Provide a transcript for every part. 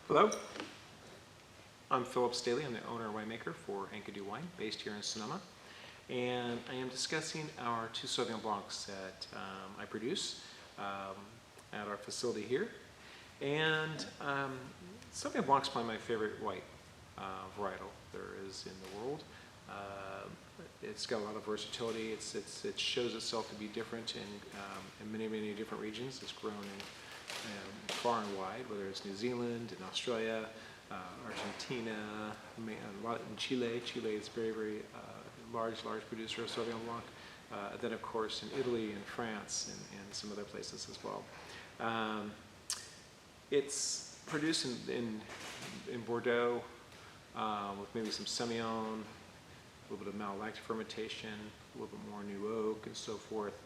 Hello, I'm Philip Staley. I'm the owner and winemaker for Enkidu Wine, based here in Sonoma. And I am discussing our two Sauvignon Blancs that I produce at our facility here. And Sauvignon Blanc is probably my favorite white varietal there is in the world. It's got a lot of versatility. It shows itself to be different in many different regions. It's grown in far and wide, whether it's New Zealand and Australia, Argentina, a lot in Chile. Chile is very large producer of Sauvignon Blanc. Then of course in Italy and France and some other places as well. It's produced in Bordeaux with maybe some Semillon, a little bit of malolactic fermentation, a little bit more new oak and so forth,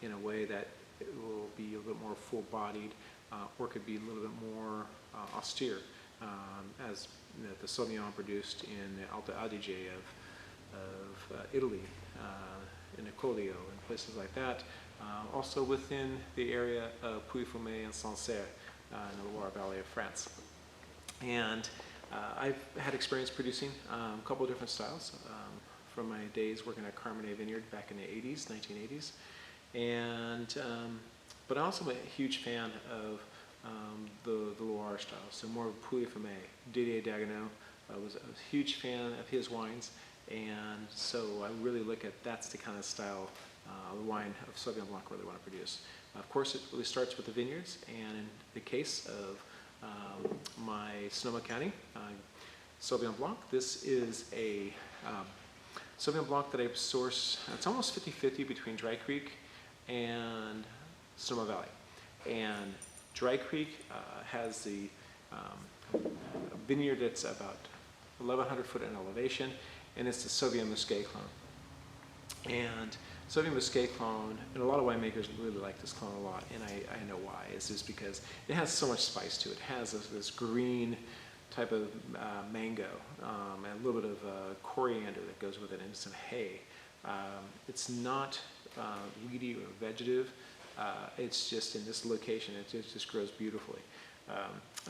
in a way that it will be a little more full-bodied, or could be a little bit more austere, as the Sauvignon produced in the Alto Adige of Italy, in Niccolio and places like that. Also within the area of Puy-Fumé and Sancerre in the Loire Valley of France. And I've had experience producing a couple of different styles from my days working at Carmenet Vineyard back in the 80s, 1980s. And but I also am a huge fan of the Loire style, so more of Puy-Fumé. Didier Dagenot was a huge fan of his wines, and so I really look at that's the kind of style of wine of Sauvignon Blanc I really want to produce. Of course, it really starts with the vineyards, and in the case of my Sonoma County Sauvignon Blanc, this is a Sauvignon Blanc that I source. It's almost 50-50 between Dry Creek and Sonoma Valley. And Dry Creek has the vineyard that's about 1,100 foot in elevation, and it's the Sauvignon Muscat clone. And Sauvignon Muscat clone, and a lot of winemakers really like this clone a lot, and I know why. It's just because it has so much spice to it. It has this green type of mango, and a little bit of coriander that goes with it, and some hay. It's not weedy or vegetative. It's just in this location, it just grows beautifully.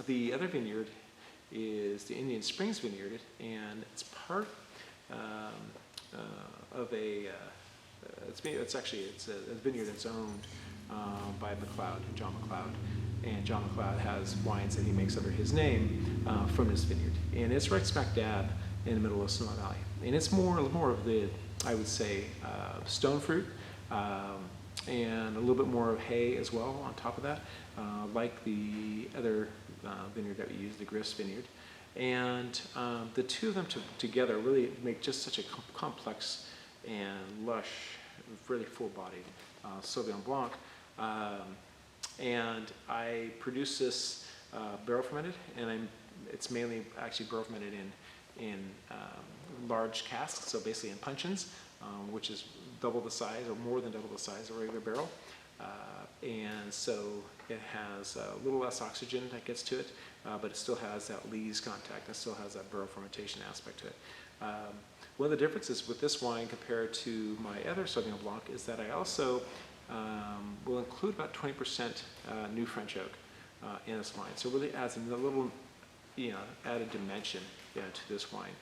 The other vineyard is the Indian Springs Vineyard, and it's part of a it's a vineyard that's owned by John McLeod, and John McLeod has wines that he makes under his name from this vineyard, and it's right smack dab in the middle of Sonoma Valley, and it's more of the, I would say, stone fruit, and a little bit more of hay as well on top of that, like the other vineyard that we use, the Griff's Vineyard. And the two of them together really make just such a complex and lush, really full-bodied Sauvignon Blanc. And I produce this barrel fermented, and it's mainly actually barrel fermented in large casks, so basically in puncheons, which is double the size or more than double the size of a regular barrel. And so it has a little less oxygen that gets to it, but it still has that lees contact. It still has that barrel fermentation aspect to it. One of the differences with this wine compared to my other Sauvignon Blanc is that I also will include about 20% new French oak in this wine. So it really adds a little, added dimension to this wine.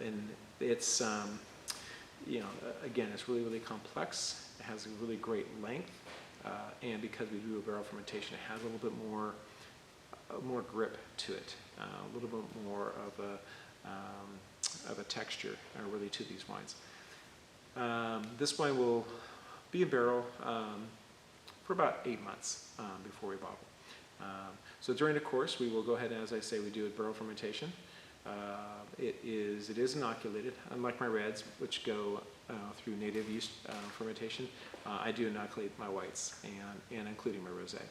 And it's, again, it's really complex. It has a really great length, and because we do a barrel fermentation, it has a little bit more grip to it, a little bit more of a texture, really, to these wines. This wine will be in barrel for about 8 months before we bottle. So during the course, we will go ahead and, as I say, we do a barrel fermentation. It is inoculated, unlike my reds, which go through native yeast fermentation. I do inoculate my whites, and including my rosé.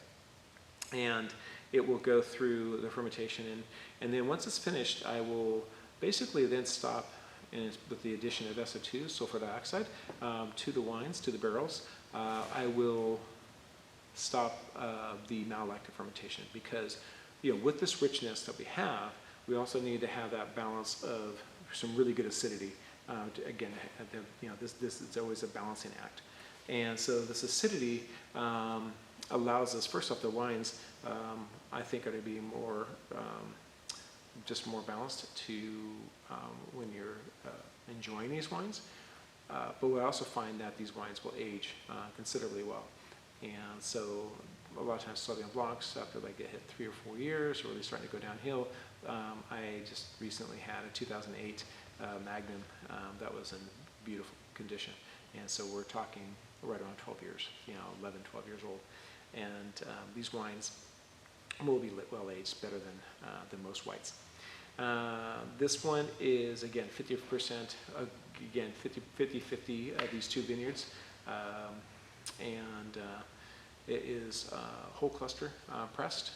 And it will go through the fermentation, and then once it's finished, I will basically then stop with the addition of SO2, sulfur dioxide, to the wines, to the barrels. I will stop the malolactic fermentation, because with this richness that we have, we also need to have that balance of some really good acidity. Again, this is always a balancing act. And so this acidity allows us, first off, the wines I think are to be more, just more balanced to when you're enjoying these wines. But we also find that these wines will age considerably well. And so a lot of times Sauvignon Blancs, after they get hit 3 or 4 years, or they're starting to go downhill. I just recently had a 2008 Magnum that was in beautiful condition. And so we're talking right around 12 years, 11, 12 years old. And these wines will be well aged, better than most whites. This one is, again, 50%, again, 50-50 these two vineyards. And it is whole cluster pressed.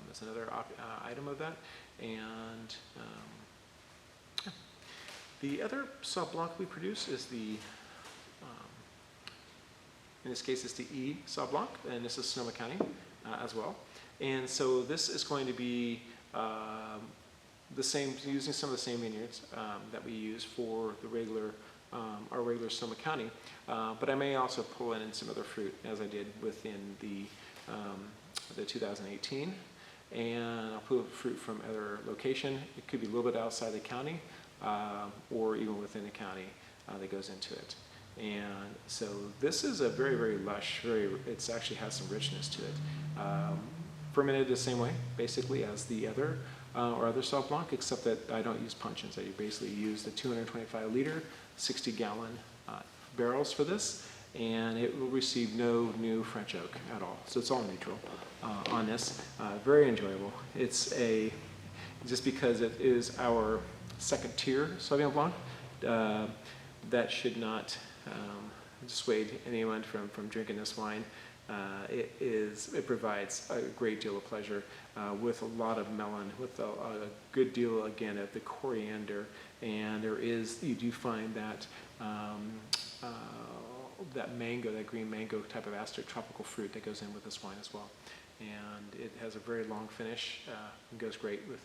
That's another item of that. And the other Sauv Blanc we produce is the, in this case, it's the E Sauv Blanc, and this is Sonoma County as well. And so this is going to be the same, using some of the same vineyards that we use for the regular, our regular Sonoma County. But I may also pull in some other fruit, as I did within the 2018. And I'll pull fruit from other location. It could be a little bit outside the county, or even within the county that goes into it. And so this is a very, very lush, it actually has some richness to it. Fermented the same way, basically, as the other, or other Sauv Blanc, except that I don't use puncheons. I basically use the 225 liter, 60 gallon barrels for this, and it will receive no new French oak at all. So it's all neutral on this. Very enjoyable. It's just because it is our second tier Sauvignon Blanc, that should not dissuade anyone from drinking this wine. It provides a great deal of pleasure with a lot of melon, with a good deal, again, of the coriander, and you do find that that mango, that green mango type of acid tropical fruit that goes in with this wine as well. And it has a very long finish. It goes great with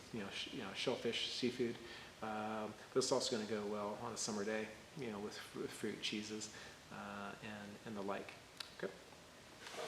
shellfish, seafood. But it's also going to go well on a summer day, with fruit, cheeses, and the like. Okay.